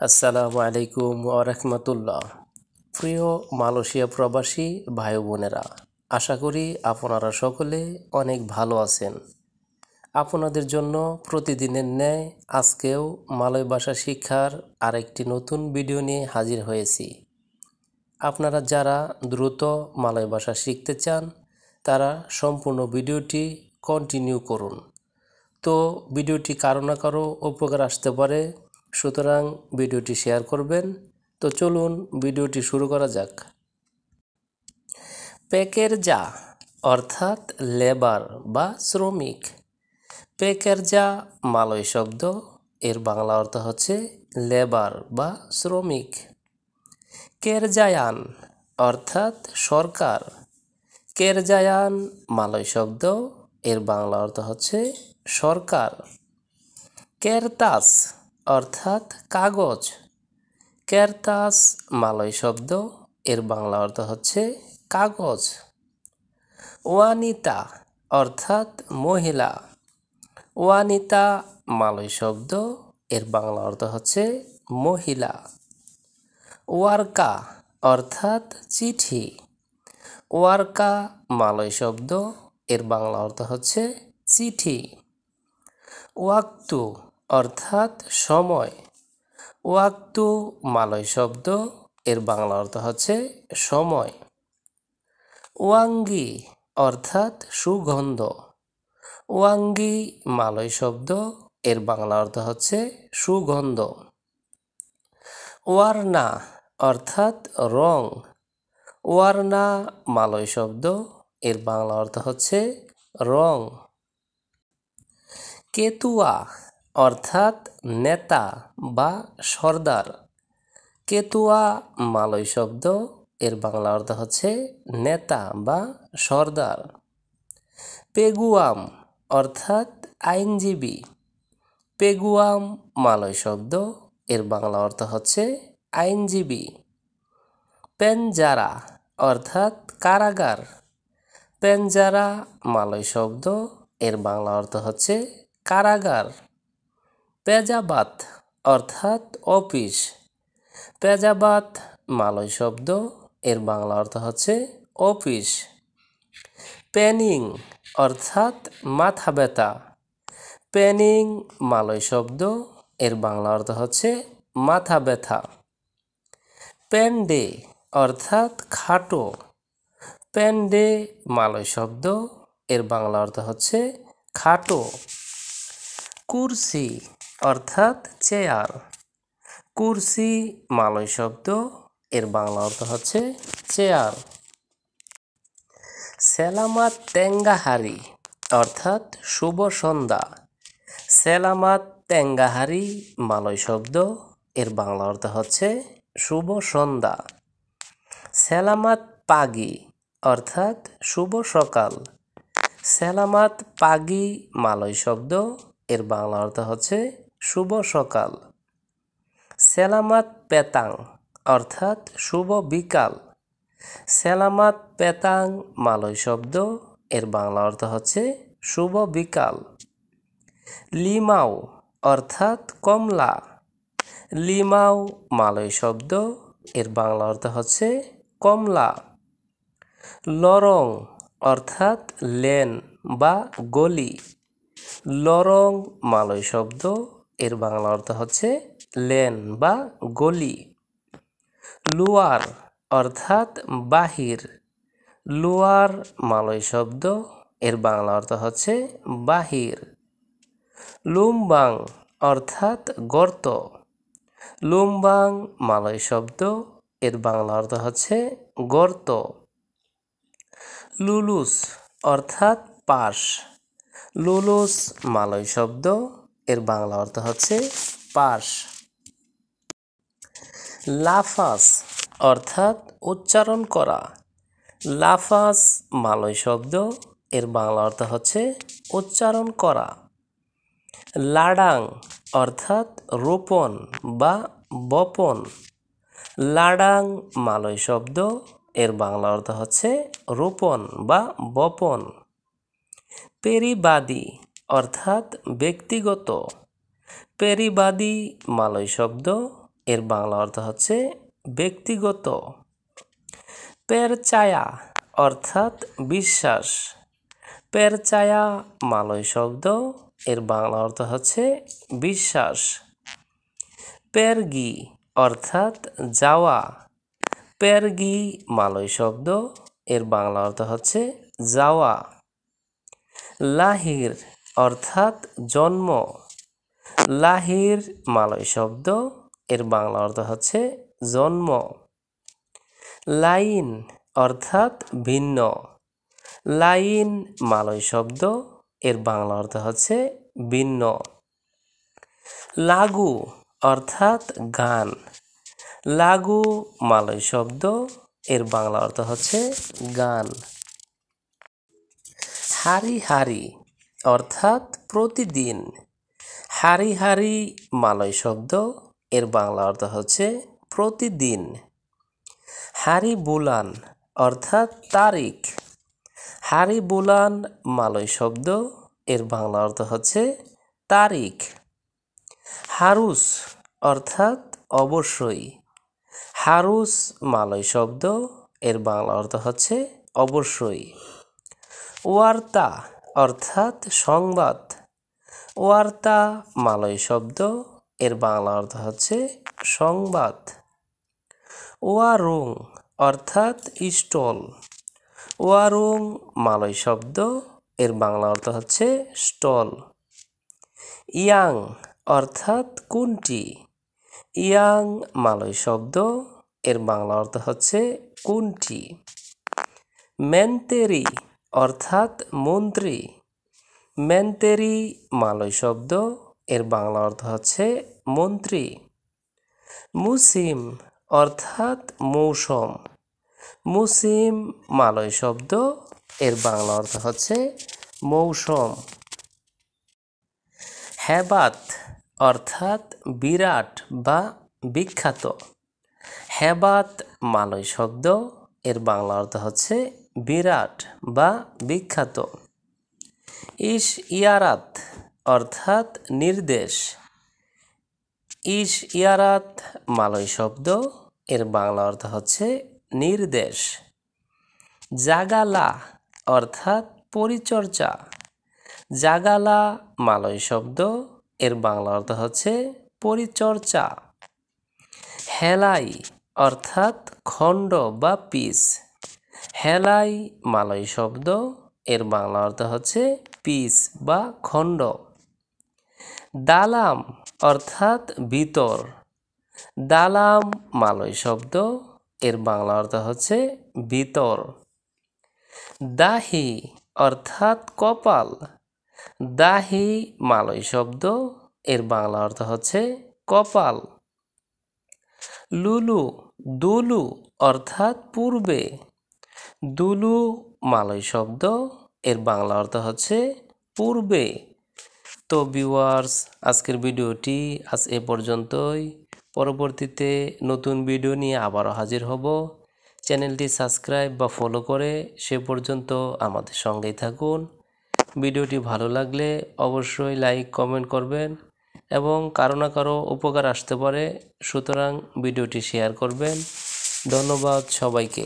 আসসালামু আলাইকুম ওয়া রাহমাতুল্লাহ। প্রিয় মালয়েশিয়া প্রবাসী ভাই বোনেরা, আশা করি আপনারা সকলে অনেক ভালো আছেন। আপনাদের জন্য প্রতিদিনের ন্যায় আজকেও মালয় ভাষা শিক্ষার আরেকটি নতুন ভিডিও নিয়ে হাজির হয়েছি। আপনারা যারা দ্রুত মালয় ভাষা শিখতে চান তারা সম্পূর্ণ ভিডিওটি কন্টিনিউ করুন। তো ভিডিওটি কারো না কারো উপকার আসতে পারে, সুতরাং ভিডিওটি শেয়ার করবেন। তো চলুন ভিডিওটি শুরু করা যাক। পেকেরজা অর্থাৎ লেবার বা শ্রমিক। পেকেরজা মালয় শব্দ, এর বাংলা অর্থ হচ্ছে লেবার বা শ্রমিক। কেরজায়ান অর্থাৎ সরকার। কেরজায়ান মালয় শব্দ, এর বাংলা অর্থ হচ্ছে সরকার। কেরতাস অর্থাৎ কাগজ। কেরতাস মালয় শব্দ, এর বাংলা অর্থ হচ্ছে কাগজ। ওয়ানিতা অর্থাৎ মহিলা। ওয়ানিতা মালয় শব্দ, এর বাংলা অর্থ হচ্ছে মহিলা। ওয়ার্কা অর্থাৎ চিঠি। ওয়ার্কা মালয় শব্দ, এর বাংলা অর্থ হচ্ছে চিঠি। ওয়াক্তু অর্থাৎ সময়। ওয়াক্তু মালয় শব্দ, এর বাংলা অর্থ হচ্ছে সময়। ওয়াঙ্গি অর্থাৎ সুগন্ধ। ওয়াঙ্গি মালয় শব্দ, এর বাংলা অর্থ হচ্ছে সুগন্ধ। ওয়ারনা অর্থাৎ রং। ওয়ারনা মালয় শব্দ, এর বাংলা অর্থ হচ্ছে রং। কেতুয়া অর্থাৎ নেতা বা সর্দার। কেতুয়া মালয় শব্দ, এর বাংলা অর্থ হচ্ছে নেতা বা সর্দার। পেগুয়াম অর্থাৎ আইনজীবী। পেগুয়াম মালয় শব্দ, এর বাংলা অর্থ হচ্ছে আইনজীবী। পেনজারা অর্থাৎ কারাগার। পেনজারা মালয় শব্দ, এর বাংলা অর্থ হচ্ছে কারাগার। পেজাবাত অর্থাৎ অফিস। পেজাবাত মালয় শব্দ, এর বাংলা অর্থ হচ্ছে অফিস। পেনিং অর্থাৎ মাথা ব্যথা। পেনিং মালয় শব্দ, এর বাংলা অর্থ হচ্ছে মাথা ব্যথা। পেন্ডে অর্থাৎ খাটো। পেন্ডে মালয় শব্দ, এর বাংলা অর্থ হচ্ছে খাটো। কুরসি অর্থাৎ চেয়ার। কুরসি মালয় শব্দ, এর বাংলা অর্থ হচ্ছে চেয়ার। সেলামাত তেঙ্গাহারি অর্থাৎ শুভ সন্ধ্যা। সেলামাত তেঙ্গাহারি মালয় শব্দ, এর বাংলা অর্থ হচ্ছে শুভ সন্ধ্যা। সেলামাত পাগি অর্থাৎ শুভ সকাল। সেলামাত পাগি মালয় শব্দ, এর বাংলা অর্থ হচ্ছে শুভ সকাল। সেলামাত পেতাং অর্থাৎ শুভ বিকাল। সেলামাত পেতাং মালয় শব্দ, এর বাংলা অর্থ হচ্ছে শুভ বিকাল। লিমাও অর্থাৎ কমলা। লিমাও মালয় শব্দ, এর বাংলা অর্থ হচ্ছে কমলা। লরং অর্থাৎ লেন বা গলি। লরং মালয় শব্দ, এর বাংলা অর্থ হচ্ছে লেন বা গলি। লুয়ার অর্থাৎ বাহির। লুয়ার মালয় শব্দ, এর বাংলা অর্থ হচ্ছে বাহির। লুমবাং অর্থাৎ গর্ত। লুমবাং মালয় শব্দ, এর বাংলা অর্থ হচ্ছে গর্ত। লুলুস অর্থাৎ পাশ। লুলুস মালয় শব্দ, এর বাংলা অর্থ হচ্ছে পাশ। লাফাস অর্থাৎ উচ্চারণ করা। লাফাস মালয় শব্দ, এর বাংলা অর্থ হচ্ছে উচ্চারণ করা। লাডাং অর্থাৎ রোপণ বা বপন। লাডাং মালয় শব্দ, এর বাংলা অর্থ হচ্ছে রোপণ বা বপন। পেরিবাদী অর্থাৎ ব্যক্তিগত। পেরিবাদী মালয় শব্দ, এর বাংলা অর্থ হচ্ছে ব্যক্তিগত। পেরচায়া অর্থাৎ বিশ্বাস। পেরচায়া মালয় শব্দ, এর বাংলা অর্থ হচ্ছে বিশ্বাস। পেরগি অর্থাৎ যাওয়া। পেরগি মালয় শব্দ, এর বাংলা অর্থ হচ্ছে যাওয়া। লাহির অর্থাৎ জন্ম। লাহির মালয় শব্দ, এর বাংলা অর্থ হচ্ছে জন্ম। লাইন অর্থাৎ ভিন্ন। লাইন মালয় শব্দ, এর বাংলা অর্থ হচ্ছে ভিন্ন। লাগু অর্থাৎ গান। লাগু মালয় শব্দ, এর বাংলা অর্থ হচ্ছে গান। হারি হারি অর্থাৎ প্রতিদিন। হারি হারি মালয় শব্দ, এর বাংলা অর্থ হচ্ছে প্রতিদিন। হারি বুলান অর্থাৎ তারিখ। হারি বুলান মালয় শব্দ, এর বাংলা অর্থ হচ্ছে তারিখ। হারুস অর্থাৎ অবশ্যই। হারুস মালয় শব্দ, এর বাংলা অর্থ হচ্ছে অবশ্যই। ওয়ার্তা অর্থাৎ সংবাদ। ওয়ার্তা মালয় শব্দ, এর বাংলা অর্থ হচ্ছে সংবাদ। ওয়ারুং অর্থাৎ স্টল। ওয়ারুং মালয় শব্দ, এর বাংলা অর্থ হচ্ছে স্টল। ইয়াং অর্থাৎ কোনটি। ইয়াং মালয় শব্দ, এর বাংলা অর্থ হচ্ছে কোনটি। মেন্তেরি অর্থাৎ মন্ত্রী। মেন্তেরি মালয় শব্দ, এর বাংলা অর্থ হচ্ছে মন্ত্রী। মুসিম অর্থাৎ মৌসুম। মুসিম মালয় শব্দ, এর বাংলা অর্থ হচ্ছে মৌসুম। হেবাত অর্থাৎ বিরাট বা বিখ্যাত। হেবাত মালয় শব্দ, এর বাংলা অর্থ হচ্ছে বিরাট বা বিখ্যাত। ইশ ইয়ারাত অর্থাৎ নির্দেশ। ইশ ইয়ারাত মালয় শব্দ, এর বাংলা অর্থ হচ্ছে নির্দেশ। জাগালা অর্থাৎ পরিচর্যা। জাগালা মালয় শব্দ, এর বাংলা অর্থ হচ্ছে পরিচর্যা। হেলাই অর্থাৎ খণ্ড বা পিস। হেলাই মালয় শব্দ, এর বাংলা অর্থ হচ্ছে পিস বা খণ্ড। দালাম অর্থাৎ ভিতর। দালাম মালয় শব্দ, এর বাংলা অর্থ হচ্ছে ভিতর। দাহি অর্থাৎ কপাল। দাহি মালয় শব্দ, এর বাংলা অর্থ হচ্ছে কপাল। লুলু দুলু অর্থাৎ পূর্বে। দুলু মালয় শব্দ, এর বাংলা অর্থ হচ্ছে পূর্বে। তো ভিউয়ার্স, আজকের ভিডিওটি আজ এ পর্যন্তই। পরবর্তীতে নতুন ভিডিও নিয়ে আবারও হাজির হব। চ্যানেলটি সাবস্ক্রাইব বা ফলো করে সে পর্যন্ত আমাদের সঙ্গেই থাকুন। ভিডিওটি ভালো লাগলে অবশ্যই লাইক কমেন্ট করবেন এবং কারো না কারো উপকার আসতে পারে, সুতরাং ভিডিওটি শেয়ার করবেন। ধন্যবাদ সবাইকে।